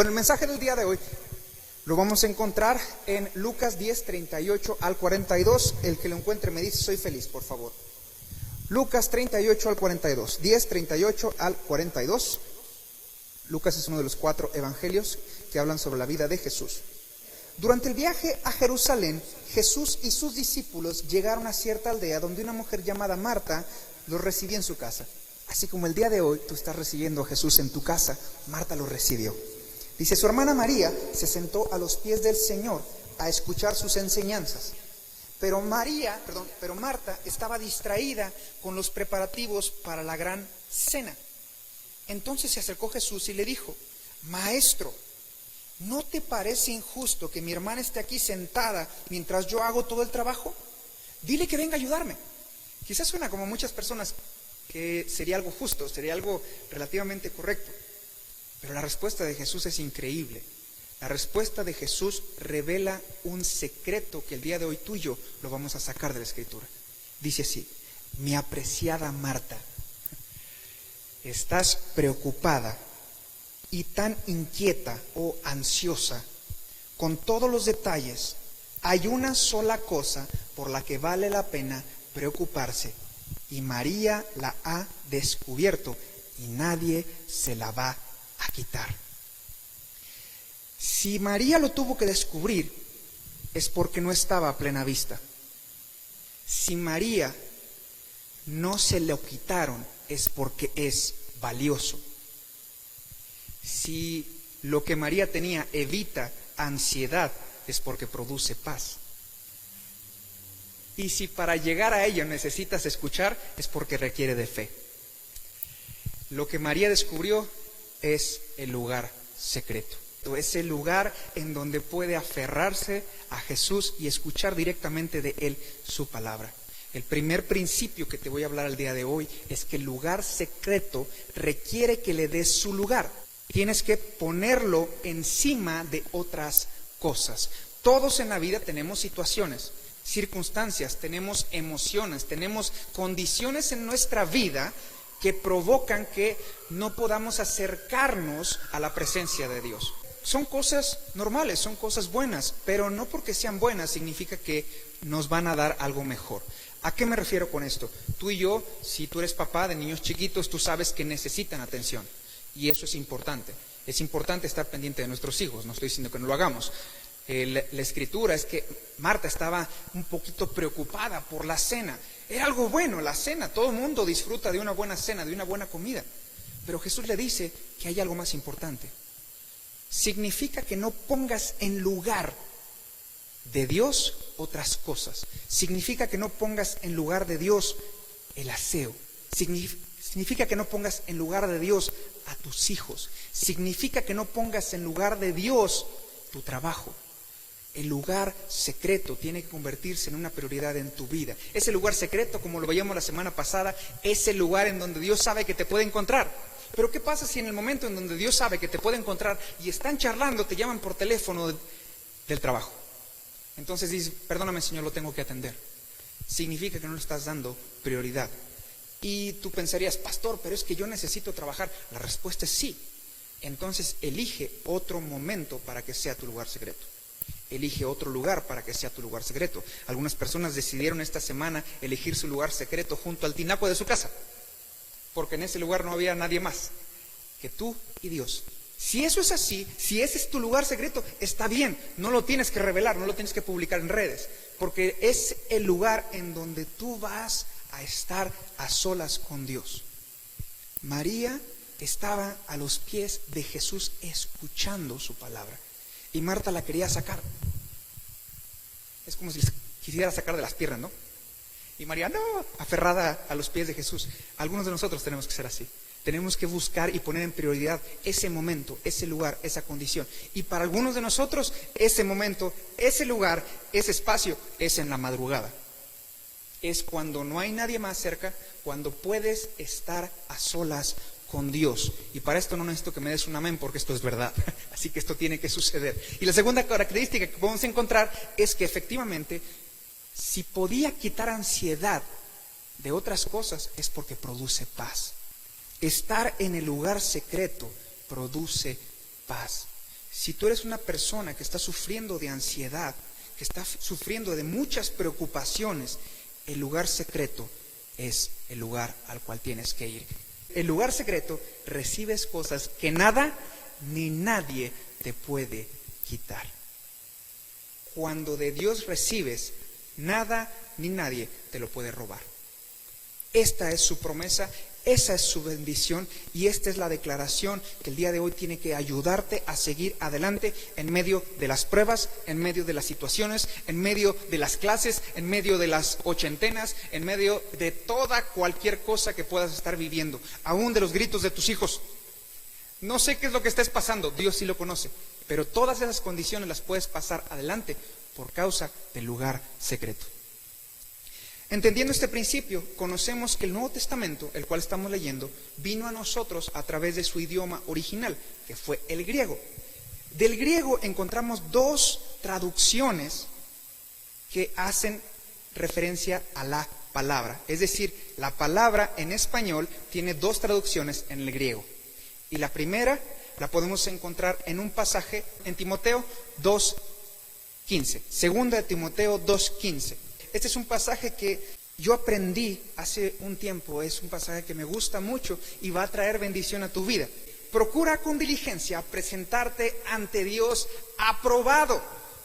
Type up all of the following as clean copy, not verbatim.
Bueno, el mensaje del día de hoy lo vamos a encontrar en Lucas 10, 38 al 42. El que lo encuentre me dice soy feliz, por favor. Lucas 38 al 42. 10, 38 al 42. Lucas es uno de los 4 evangelios que hablan sobre la vida de Jesús. Durante el viaje a Jerusalén, Jesús y sus discípulos llegaron a cierta aldea donde una mujer llamada Marta los recibía en su casa. Así como el día de hoy tú estás recibiendo a Jesús en tu casa, Marta lo recibió. Dice, su hermana María se sentó a los pies del Señor a escuchar sus enseñanzas. Pero Marta estaba distraída con los preparativos para la gran cena. Entonces se acercó Jesús y le dijo, Maestro, ¿no te parece injusto que mi hermana esté aquí sentada mientras yo hago todo el trabajo? Dile que venga a ayudarme. Quizás suena como muchas personas que sería algo justo, sería algo relativamente correcto. Pero la respuesta de Jesús es increíble. La respuesta de Jesús revela un secreto que el día de hoy tú y yo lo vamos a sacar de la Escritura. Dice así, mi apreciada Marta, estás preocupada y tan inquieta o ansiosa con todos los detalles. Hay una sola cosa por la que vale la pena preocuparse y María la ha descubierto y nadie se la va a quitar. Si María lo tuvo que descubrir es porque no estaba a plena vista. Si María no se lo quitaron es porque es valioso. Si lo que María tenía evita ansiedad es porque produce paz. Y si para llegar a ello necesitas escuchar es porque requiere de fe. Lo que María descubrió es el lugar secreto. Es el lugar en donde puede aferrarse a Jesús y escuchar directamente de Él su palabra. El primer principio que te voy a hablar el día de hoy es que el lugar secreto requiere que le des su lugar. Tienes que ponerlo encima de otras cosas. Todos en la vida tenemos situaciones, circunstancias, tenemos emociones, tenemos condiciones en nuestra vida que provocan que no podamos acercarnos a la presencia de Dios. Son cosas normales, son cosas buenas, pero no porque sean buenas significa que nos van a dar algo mejor. ¿A qué me refiero con esto? Tú y yo, si tú eres papá de niños chiquitos, tú sabes que necesitan atención. Y eso es importante. Es importante estar pendiente de nuestros hijos, no estoy diciendo que no lo hagamos. La escritura es que Marta estaba un poquito preocupada por la cena. Era algo bueno la cena, todo el mundo disfruta de una buena cena, de una buena comida. Pero Jesús le dice que hay algo más importante. Significa que no pongas en lugar de Dios otras cosas. Significa que no pongas en lugar de Dios el aseo. Significa que no pongas en lugar de Dios a tus hijos. Significa que no pongas en lugar de Dios tu trabajo. El lugar secreto tiene que convertirse en una prioridad en tu vida. Ese lugar secreto, como lo veíamos la semana pasada, es el lugar en donde Dios sabe que te puede encontrar. Pero ¿qué pasa si en el momento en donde Dios sabe que te puede encontrar y están charlando, te llaman por teléfono del trabajo? Entonces dices, perdóname Señor, lo tengo que atender. Significa que no le estás dando prioridad. Y tú pensarías, pastor, pero es que yo necesito trabajar. La respuesta es sí. Entonces elige otro momento para que sea tu lugar secreto. Elige otro lugar para que sea tu lugar secreto. Algunas personas decidieron esta semana elegir su lugar secreto junto al tinaco de su casa, porque en ese lugar no había nadie más que tú y Dios. Si eso es así, si ese es tu lugar secreto, está bien, no lo tienes que revelar, no lo tienes que publicar en redes, porque es el lugar en donde tú vas a estar a solas con Dios. María estaba a los pies de Jesús escuchando su palabra. Y Marta la quería sacar. Es como si quisiera sacar de las piernas, ¿no? Y María, no, aferrada a los pies de Jesús. Algunos de nosotros tenemos que ser así. Tenemos que buscar y poner en prioridad ese momento, ese lugar, esa condición. Y para algunos de nosotros, ese momento, ese lugar, ese espacio, es en la madrugada. Es cuando no hay nadie más cerca, cuando puedes estar a solas con Dios. Y para esto no necesito que me des un amén, porque esto es verdad. Así que esto tiene que suceder. Y la segunda característica que podemos encontrar es que efectivamente, si podía quitar ansiedad de otras cosas, es porque produce paz. Estar en el lugar secreto produce paz. Si tú eres una persona que está sufriendo de ansiedad, que está sufriendo de muchas preocupaciones, el lugar secreto es el lugar al cual tienes que ir. El lugar secreto recibes cosas que nada ni nadie te puede quitar. Cuando de Dios recibes, nada ni nadie te lo puede robar. Esta es su promesa, esa es su bendición y esta es la declaración que el día de hoy tiene que ayudarte a seguir adelante en medio de las pruebas, en medio de las situaciones, en medio de las clases, en medio de las ochentenas, en medio de toda cualquier cosa que puedas estar viviendo, aún de los gritos de tus hijos. No sé qué es lo que estés pasando, Dios sí lo conoce, pero todas esas condiciones las puedes pasar adelante por causa del lugar secreto. Entendiendo este principio, conocemos que el Nuevo Testamento, el cual estamos leyendo, vino a nosotros a través de su idioma original, que fue el griego. Del griego encontramos dos traducciones que hacen referencia a la palabra. Es decir, la palabra en español tiene dos traducciones en el griego. Y la primera la podemos encontrar en un pasaje en Timoteo 2:15. Segunda de Timoteo 2:15. Este es un pasaje que yo aprendí hace un tiempo, es un pasaje que me gusta mucho y va a traer bendición a tu vida. Procura con diligencia presentarte ante Dios aprobado,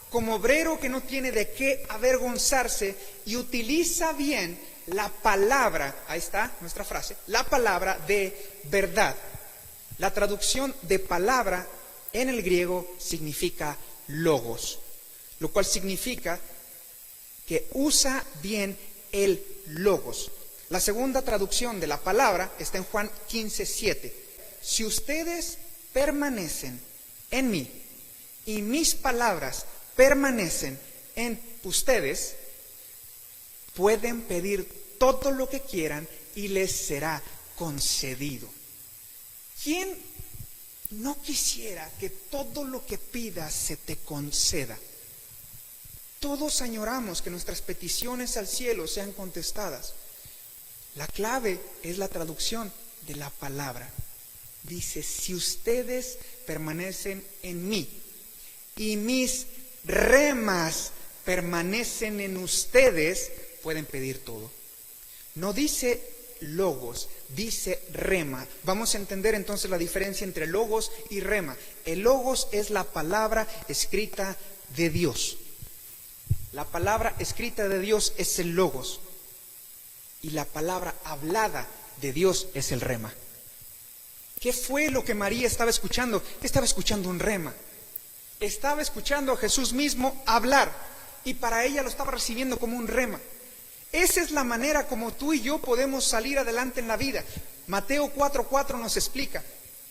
como obrero que no tiene de qué avergonzarse y utiliza bien la palabra, ahí está nuestra frase, la palabra de verdad. La traducción de palabra en el griego significa logos, lo cual significa que usa bien el logos. La segunda traducción de la palabra está en Juan 15:7. Si ustedes permanecen en mí y mis palabras permanecen en ustedes, pueden pedir todo lo que quieran y les será concedido. ¿Quién no quisiera que todo lo que pidas se te conceda? Todos añoramos que nuestras peticiones al cielo sean contestadas. La clave es la traducción de la palabra. Dice, si ustedes permanecen en mí y mis remas permanecen en ustedes, pueden pedir todo. No dice logos, dice rema. Vamos a entender entonces la diferencia entre logos y rema. El logos es la palabra escrita de Dios. La palabra escrita de Dios es el logos y la palabra hablada de Dios es el rema. ¿Qué fue lo que María estaba escuchando? Estaba escuchando un rema. Estaba escuchando a Jesús mismo hablar y para ella lo estaba recibiendo como un rema. Esa es la manera como tú y yo podemos salir adelante en la vida. Mateo 4:4 nos explica,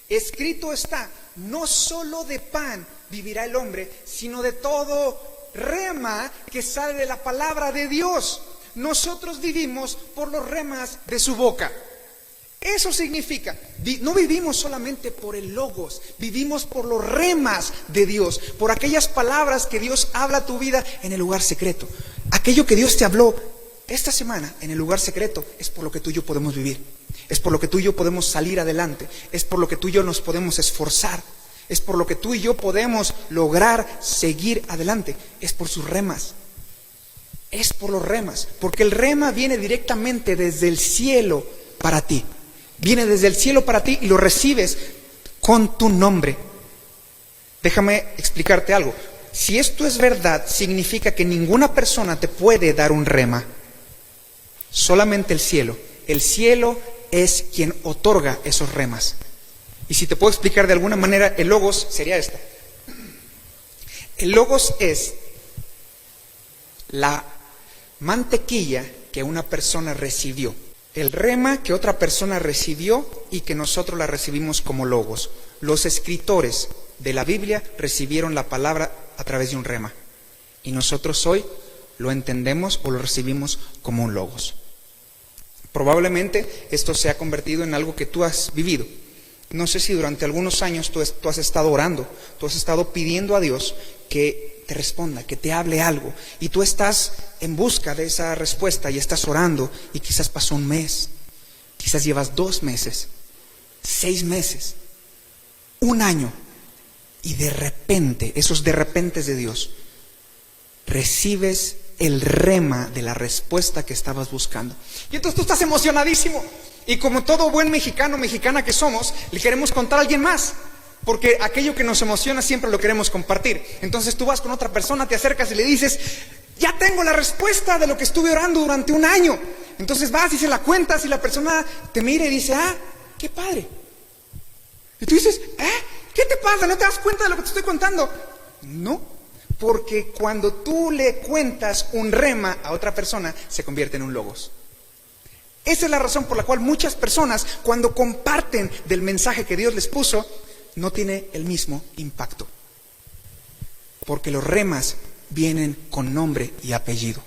escrito está, no solo de pan vivirá el hombre, sino de todo rema que sale de la palabra de Dios. Nosotros vivimos por los remas de su boca. Eso significa, no vivimos solamente por el logos, vivimos por los remas de Dios, por aquellas palabras que Dios habla a tu vida en el lugar secreto. Aquello que Dios te habló esta semana en el lugar secreto es por lo que tú y yo podemos vivir, es por lo que tú y yo podemos salir adelante, es por lo que tú y yo nos podemos esforzar. Es por lo que tú y yo podemos lograr seguir adelante. Es por sus remas. Es por los remas. Porque el rema viene directamente desde el cielo para ti. Viene desde el cielo para ti y lo recibes con tu nombre. Déjame explicarte algo. Si esto es verdad, significa que ninguna persona te puede dar un rema. Solamente el cielo. El cielo es quien otorga esos remas. Y si te puedo explicar de alguna manera, el logos sería esta. El logos es la mantequilla que una persona recibió. El rema que otra persona recibió y que nosotros la recibimos como logos. Los escritores de la Biblia recibieron la palabra a través de un rema. Y nosotros hoy lo entendemos o lo recibimos como un logos. Probablemente esto se ha convertido en algo que tú has vivido. No sé si durante algunos años tú has estado orando, tú has estado pidiendo a Dios que te responda, que te hable algo, y tú estás en busca de esa respuesta y estás orando y quizás pasó un mes, quizás llevas 2 meses, 6 meses, 1 año Y de repente, esos de repentes de Dios, recibes el rema de la respuesta que estabas buscando. Y entonces tú estás emocionadísimo. Y como todo buen mexicano, mexicana que somos, le queremos contar a alguien más. Porque aquello que nos emociona siempre lo queremos compartir. Entonces tú vas con otra persona, te acercas y le dices: ya tengo la respuesta de lo que estuve orando durante un año. Entonces vas y se la cuentas y la persona te mira y dice: ah, qué padre. Y tú dices: ¿qué te pasa? ¿No te das cuenta de lo que te estoy contando? No, porque cuando tú le cuentas un rema a otra persona, se convierte en un logos. Esa es la razón por la cual muchas personas, cuando comparten del mensaje que Dios les puso, no tiene el mismo impacto. Porque los remas vienen con nombre y apellido.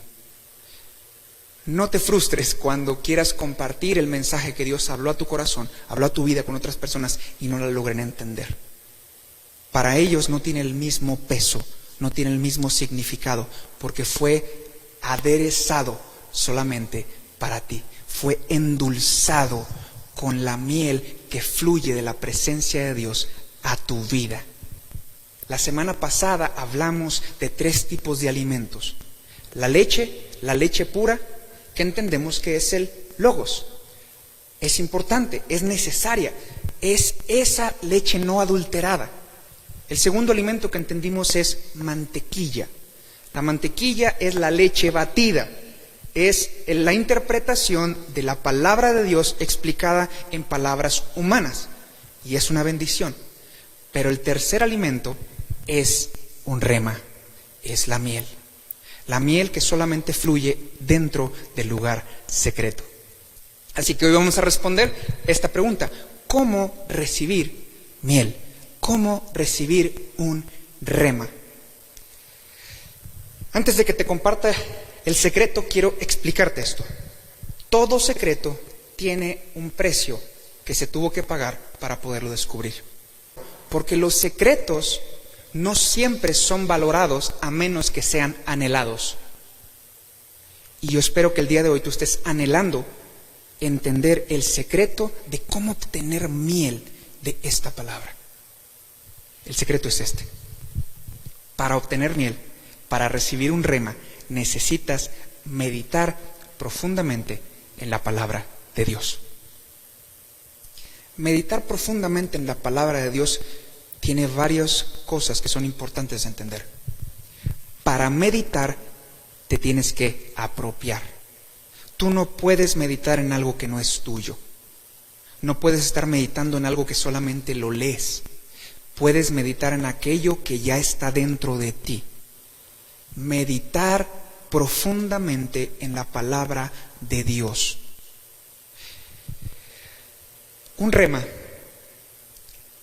No te frustres cuando quieras compartir el mensaje que Dios habló a tu corazón, habló a tu vida con otras personas y no la logren entender. Para ellos no tiene el mismo peso, no tiene el mismo significado, porque fue aderezado solamente para ti. Fue endulzado con la miel que fluye de la presencia de Dios a tu vida. La semana pasada hablamos de 3 tipos de alimentos. La leche pura, que entendemos que es el logos. Es importante, es necesaria, es esa leche no adulterada. El segundo alimento que entendimos es mantequilla. La mantequilla es la leche batida, es la interpretación de la palabra de Dios explicada en palabras humanas, y es una bendición. Pero el tercer alimento es un rema, es la miel que solamente fluye dentro del lugar secreto. Así que hoy vamos a responder esta pregunta: ¿cómo recibir miel? ¿Cómo recibir un rema? Antes de que te comparta el secreto, quiero explicarte esto. Todo secreto tiene un precio que se tuvo que pagar para poderlo descubrir. Porque los secretos no siempre son valorados a menos que sean anhelados. Y yo espero que el día de hoy tú estés anhelando entender el secreto de cómo obtener miel de esta palabra. El secreto es este: para obtener miel, para recibir un rema, necesitas meditar profundamente en la palabra de Dios. Meditar profundamente en la palabra de Dios tiene varias cosas que son importantes de entender. Para meditar te tienes que apropiar. Tú no puedes meditar en algo que no es tuyo. No puedes estar meditando en algo que solamente lo lees. Puedes meditar en aquello que ya está dentro de ti. Meditar profundamente en la palabra de Dios. Un rema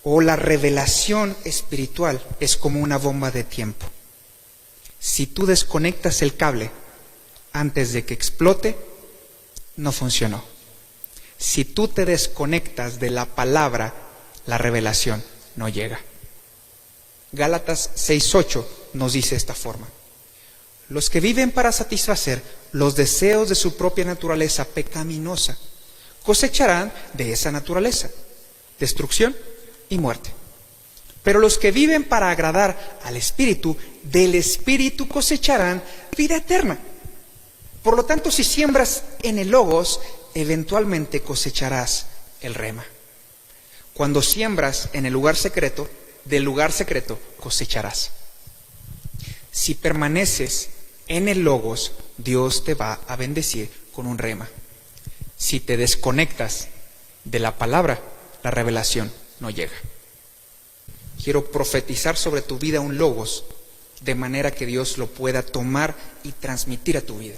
o la revelación espiritual es como una bomba de tiempo. Si tú desconectas el cable antes de que explote, no funcionó. Si tú te desconectas de la palabra, la revelación no llega. Gálatas 6:8 nos dice de esta forma: los que viven para satisfacer los deseos de su propia naturaleza pecaminosa cosecharán de esa naturaleza destrucción y muerte. Pero los que viven para agradar al Espíritu, del Espíritu cosecharán vida eterna. Por lo tanto, si siembras en el logos, eventualmente cosecharás el rema. Cuando siembras en el lugar secreto, del lugar secreto cosecharás. Si permaneces en el logos, Dios te va a bendecir con un rema. Si te desconectas de la palabra, la revelación no llega. Quiero profetizar sobre tu vida un logos, de manera que Dios lo pueda tomar y transmitir a tu vida.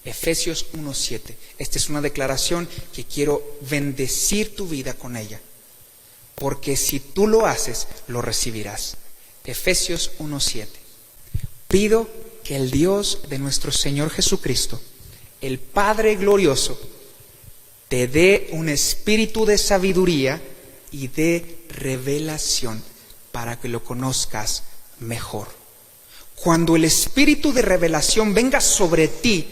Efesios 1:7. Esta es una declaración que quiero bendecir tu vida con ella, porque si tú lo haces, lo recibirás. Efesios 1:7. Pido que el Dios de nuestro Señor Jesucristo, el Padre glorioso, te dé un espíritu de sabiduría y de revelación para que lo conozcas mejor. Cuando el espíritu de revelación venga sobre ti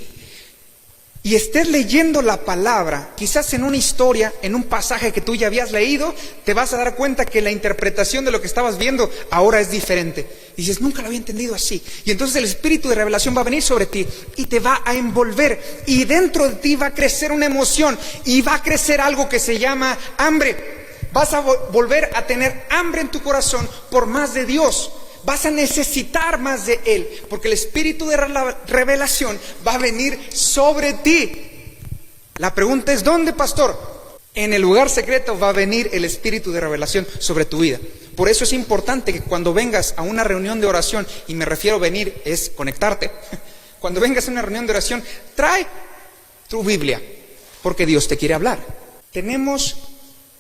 y estés leyendo la palabra, quizás en una historia, en un pasaje que tú ya habías leído, te vas a dar cuenta que la interpretación de lo que estabas viendo ahora es diferente. Y dices, nunca lo había entendido así. Y entonces el espíritu de revelación va a venir sobre ti y te va a envolver. Y dentro de ti va a crecer una emoción y va a crecer algo que se llama hambre. Vas a volver a tener hambre en tu corazón por más de Dios. Vas a necesitar más de Él, porque el espíritu de revelación va a venir sobre ti. La pregunta es, ¿dónde, pastor? En el lugar secreto va a venir el espíritu de revelación sobre tu vida. Por eso es importante que cuando vengas a una reunión de oración, y me refiero a venir, es conectarte. Cuando vengas a una reunión de oración, trae tu Biblia, porque Dios te quiere hablar. Tenemos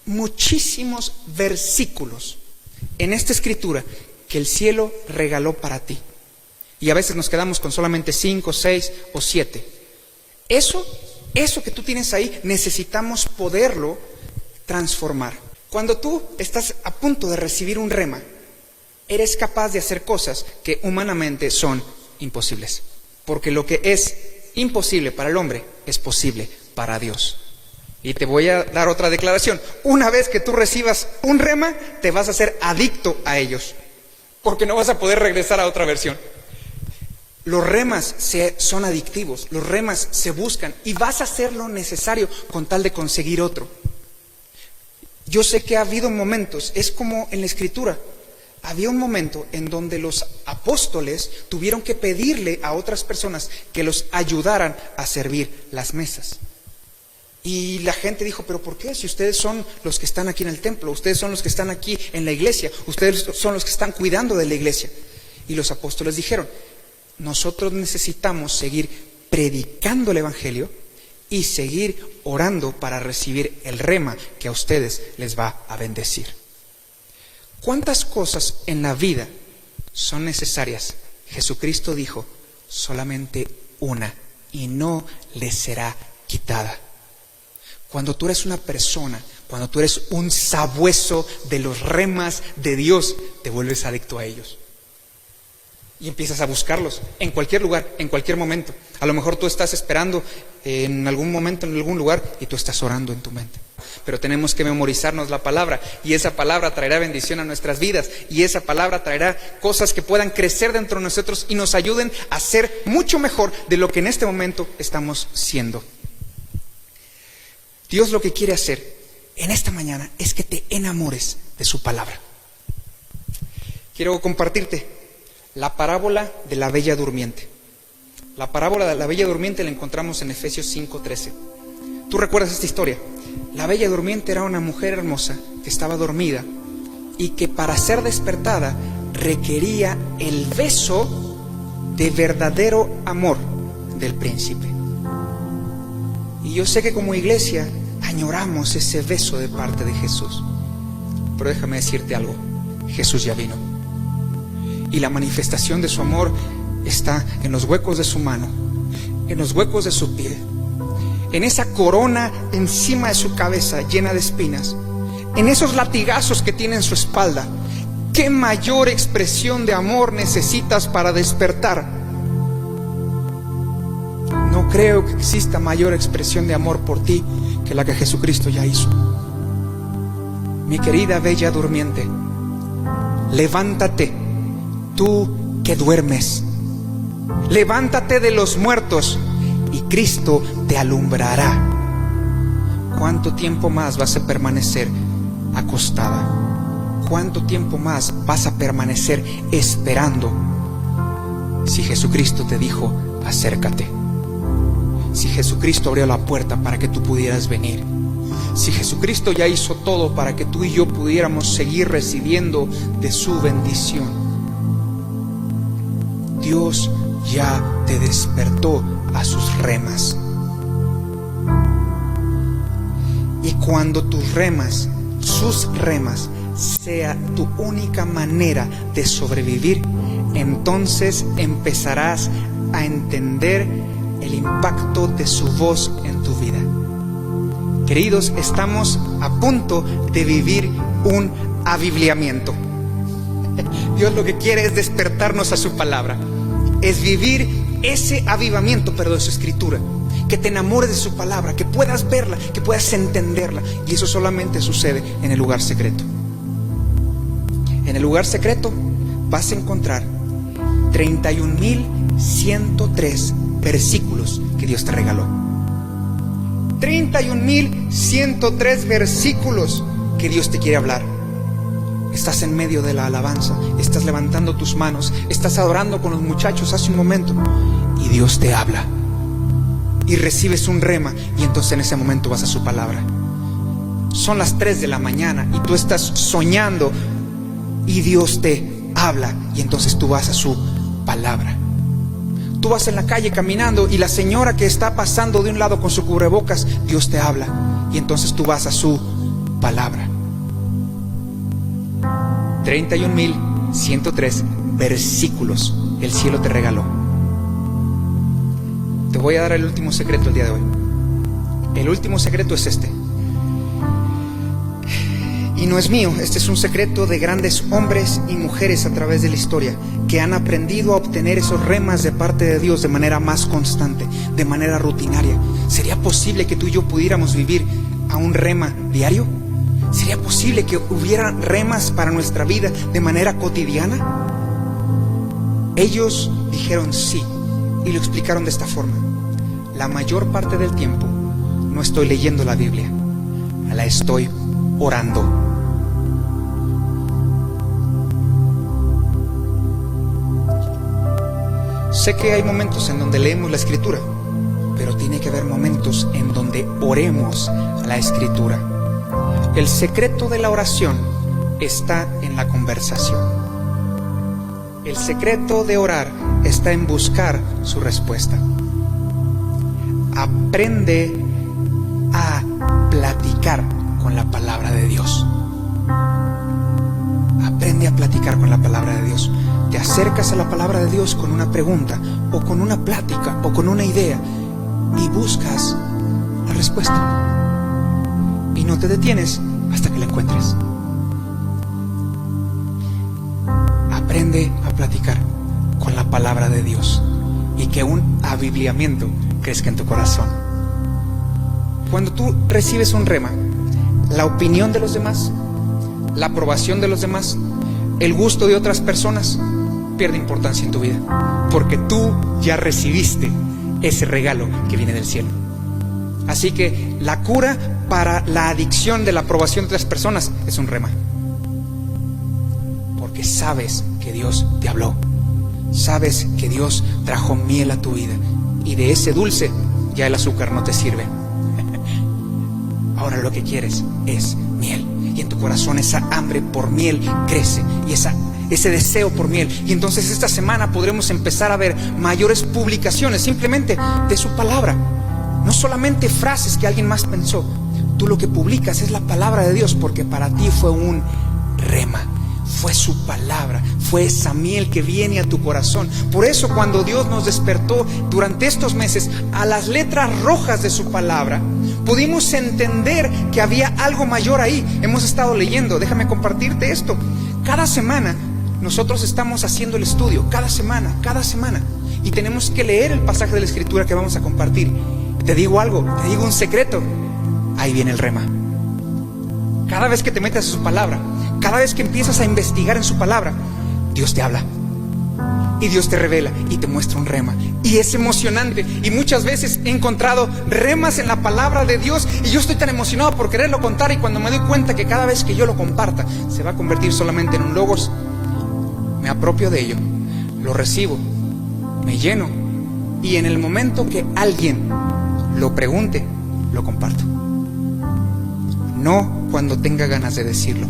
muchísimos versículos en esta escritura que el cielo regaló para ti. Y a veces nos quedamos con solamente 5, 6 o 7. Eso que tú tienes ahí, necesitamos poderlo transformar. Cuando tú estás a punto de recibir un rema, eres capaz de hacer cosas que humanamente son imposibles. Porque lo que es imposible para el hombre es posible para Dios. Y te voy a dar otra declaración. Una vez que tú recibas un rema, te vas a hacer adicto a ellos, porque no vas a poder regresar a otra versión. Los remas son adictivos, los remas se buscan y vas a hacer lo necesario con tal de conseguir otro. Yo sé que ha habido momentos, es como en la escritura, había un momento en donde los apóstoles tuvieron que pedirle a otras personas que los ayudaran a servir las mesas. Y la gente dijo, ¿pero por qué? Si ustedes son los que están aquí en el templo, ustedes son los que están aquí en la iglesia, ustedes son los que están cuidando de la iglesia. Y los apóstoles dijeron, nosotros necesitamos seguir predicando el evangelio y seguir orando para recibir el rema que a ustedes les va a bendecir. ¿Cuántas cosas en la vida son necesarias? Jesucristo dijo, solamente una, y no les será quitada. Cuando tú eres una persona, cuando tú eres un sabueso de los remas de Dios, te vuelves adicto a ellos. Y empiezas a buscarlos en cualquier lugar, en cualquier momento. A lo mejor tú estás esperando en algún momento, en algún lugar, y tú estás orando en tu mente. Pero tenemos que memorizarnos la palabra, y esa palabra traerá bendición a nuestras vidas, y esa palabra traerá cosas que puedan crecer dentro de nosotros y nos ayuden a ser mucho mejor de lo que en este momento estamos siendo. Dios lo que quiere hacer en esta mañana es que te enamores de su palabra. Quiero compartirte la parábola de la Bella Durmiente. La parábola de la Bella Durmiente la encontramos en Efesios 5:13. ¿Tú recuerdas esta historia? La Bella Durmiente era una mujer hermosa que estaba dormida y que para ser despertada requería el beso de verdadero amor del príncipe. Y yo sé que como iglesia añoramos ese beso de parte de Jesús. Pero déjame decirte algo, Jesús ya vino. Y la manifestación de su amor está en los huecos de su mano, en los huecos de su piel, en esa corona encima de su cabeza llena de espinas, en esos latigazos que tiene en su espalda. ¿Qué mayor expresión de amor necesitas para despertar? No creo que exista mayor expresión de amor por ti que la que Jesucristo ya hizo. Mi querida Bella Durmiente, levántate, tú que duermes. Levántate de los muertos y Cristo te alumbrará. ¿Cuánto tiempo más vas a permanecer acostada? ¿Cuánto tiempo más vas a permanecer esperando? Si Jesucristo te dijo, acércate. Si Jesucristo abrió la puerta para que tú pudieras venir. Si Jesucristo ya hizo todo para que tú y yo pudiéramos seguir recibiendo de su bendición. Dios ya te despertó a sus remas. Y cuando tus remas, sus remas, sea tu única manera de sobrevivir, entonces empezarás a entender el impacto de su voz en tu vida. Queridos, estamos a punto de vivir un aviviamiento. Dios lo que quiere es despertarnos a su palabra, es vivir ese avivamiento, pero de su escritura. que te enamores de su palabra, que puedas verla, que puedas entenderla. Y eso solamente sucede en el lugar secreto. En el lugar secreto vas a encontrar 31,103 versículos que Dios te regaló. 31,103 versículos que Dios te quiere hablar. Estás en medio de la alabanza, estás levantando tus manos, estás adorando con los muchachos hace un momento y Dios te habla y recibes un rema, y entonces en ese momento vas a su palabra. Son las 3 de la mañana y tú estás soñando y Dios te habla, y entonces tú vas a su palabra. Tú vas en la calle caminando y la señora que está pasando de un lado con su cubrebocas, Dios te habla, y entonces tú vas a su palabra. 31,103 versículos el cielo te regaló. Te voy a dar el último secreto el día de hoy. El último secreto es este. Y no es mío, este es un secreto de grandes hombres y mujeres a través de la historia, que han aprendido a obtener esos remas de parte de Dios de manera más constante, de manera rutinaria. ¿Sería posible que tú y yo pudiéramos vivir a un rema diario? ¿Sería posible que hubiera remas para nuestra vida de manera cotidiana? Ellos dijeron sí, y lo explicaron de esta forma. La mayor parte del tiempo no estoy leyendo la Biblia, la estoy orando. Sé que hay momentos en donde leemos la Escritura, pero tiene que haber momentos en donde oremos la Escritura. El secreto de la oración está en la conversación. El secreto de orar está en buscar su respuesta. Aprende a platicar con la palabra de Dios. Aprende a platicar con la palabra de Dios. Te acercas a la palabra de Dios con una pregunta, o con una plática, o con una idea, y buscas la respuesta. Y no te detienes hasta que la encuentres. Aprende a platicar con la palabra de Dios, y que un aviviamiento crezca en tu corazón. Cuando tú recibes un rema, la opinión de los demás, la aprobación de los demás, el gusto de otras personas pierde importancia en tu vida, porque tú ya recibiste ese regalo que viene del cielo. Así que la cura para la adicción de la aprobación de otras personas es un rema, porque sabes que Dios te habló, sabes que Dios trajo miel a tu vida, y de ese dulce ya el azúcar no te sirve. Ahora lo que quieres es miel, y en tu corazón esa hambre por miel crece, y ese deseo por miel. Y entonces esta semana podremos empezar a ver mayores publicaciones simplemente de su palabra, no solamente frases que alguien más pensó. Tú lo que publicas es la palabra de Dios, porque para ti fue un rema, fue su palabra, fue esa miel que viene a tu corazón. Por eso cuando Dios nos despertó durante estos meses a las letras rojas de su palabra, pudimos entender que había algo mayor ahí. Hemos estado leyendo, déjame compartirte esto. Cada semana nosotros estamos haciendo el estudio, cada semana, y tenemos que leer el pasaje de la Escritura que vamos a compartir. Te digo algo, te digo un secreto, ahí viene el rema. Cada vez que te metes a su palabra, cada vez que empiezas a investigar en su palabra, Dios te habla, y Dios te revela y te muestra un rema, y es emocionante. Y muchas veces he encontrado remas en la palabra de Dios, y yo estoy tan emocionado por quererlo contar, y cuando me doy cuenta que cada vez que yo lo comparta se va a convertir solamente en un logos, me apropio de ello, lo recibo, me lleno, y en el momento que alguien lo pregunte, lo comparto. No cuando tenga ganas de decirlo,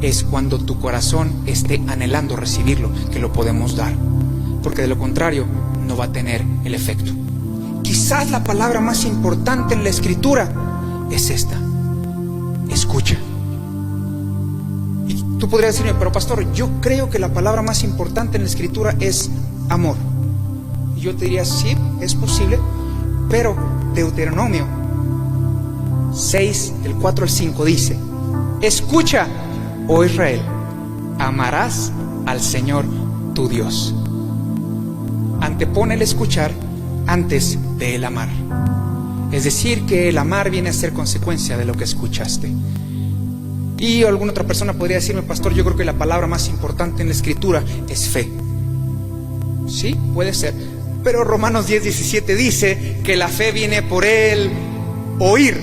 es cuando tu corazón esté anhelando recibirlo que lo podemos dar, porque de lo contrario no va a tener el efecto. Quizás la palabra más importante en la Escritura es esta: escucha. Y tú podrías decirme, pero pastor, yo creo que la palabra más importante en la Escritura es amor. Y yo te diría, sí, es posible, pero Deuteronomio 6, del 4 al 5 dice: escucha, oh Israel, amarás al Señor tu Dios. Antepone el escuchar antes de el amar. Es decir, que el amar viene a ser consecuencia de lo que escuchaste. Y alguna otra persona podría decirme: pastor, yo creo que la palabra más importante en la Escritura es fe. Sí, puede ser, pero Romanos 10:17 dice que la fe viene por el oír.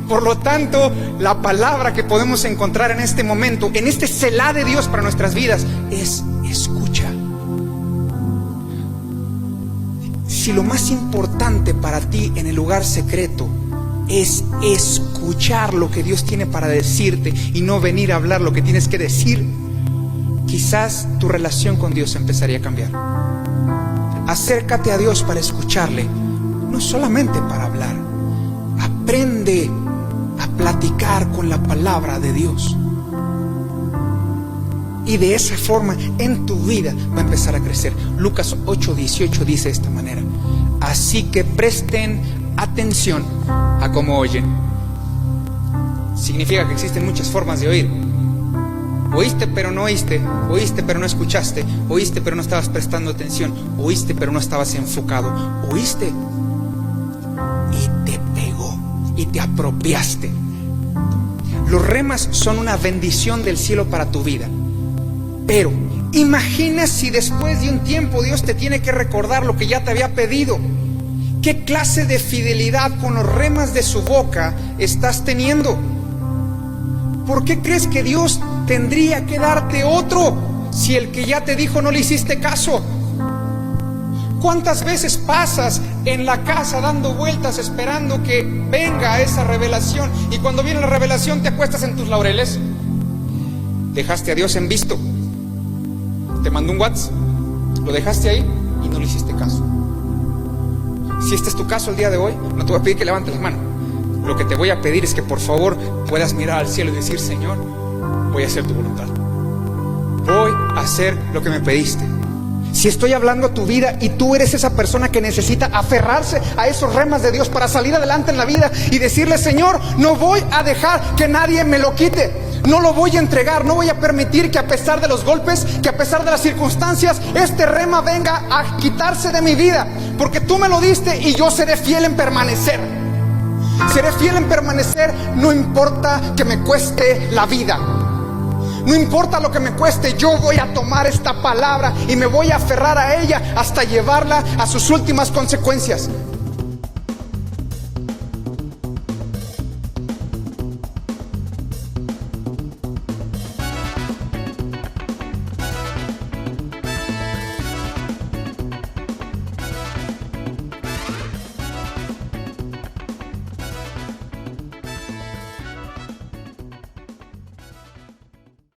Por lo tanto, la palabra que podemos encontrar en este momento, en este Selá de Dios para nuestras vidas, es escucha. Si lo más importante para ti en el lugar secreto es escuchar lo que Dios tiene para decirte y no venir a hablar lo que tienes que decir, quizás tu relación con Dios empezaría a cambiar. Acércate a Dios para escucharle, no solamente para hablar. Aprende a platicar con la palabra de Dios. Y de esa forma en tu vida va a empezar a crecer. Lucas 8:18 dice de esta manera: así que presten atención a cómo oyen. Significa que existen muchas formas de oír. Oíste pero no oíste, oíste pero no escuchaste, oíste pero no estabas prestando atención, oíste pero no estabas enfocado, oíste y te pegó y te apropiaste. Los remas son una bendición del cielo para tu vida. Pero imagina si después de un tiempo Dios te tiene que recordar lo que ya te había pedido. ¿Qué clase de fidelidad con los remas de su boca estás teniendo? ¿Por qué crees que Dios tendría que darte otro si el que ya te dijo no le hiciste caso? ¿Cuántas veces pasas en la casa dando vueltas esperando que venga esa revelación, y cuando viene la revelación te acuestas en tus laureles? Dejaste a Dios en visto. Te mandó un WhatsApp, lo dejaste ahí y no le hiciste caso. Si este es tu caso el día de hoy, no te voy a pedir que levantes las manos. Lo que te voy a pedir es que por favor puedas mirar al cielo y decir: Señor, voy a hacer tu voluntad. Voy a hacer lo que me pediste. Si estoy hablando a tu vida y tú eres esa persona que necesita aferrarse a esos remas de Dios para salir adelante en la vida y decirle: Señor, no voy a dejar que nadie me lo quite. No lo voy a entregar, no voy a permitir que a pesar de los golpes, que a pesar de las circunstancias, este rema venga a quitarse de mi vida. Porque tú me lo diste y yo seré fiel en permanecer. Seré fiel en permanecer, no importa que me cueste la vida. No importa lo que me cueste, yo voy a tomar esta palabra y me voy a aferrar a ella hasta llevarla a sus últimas consecuencias.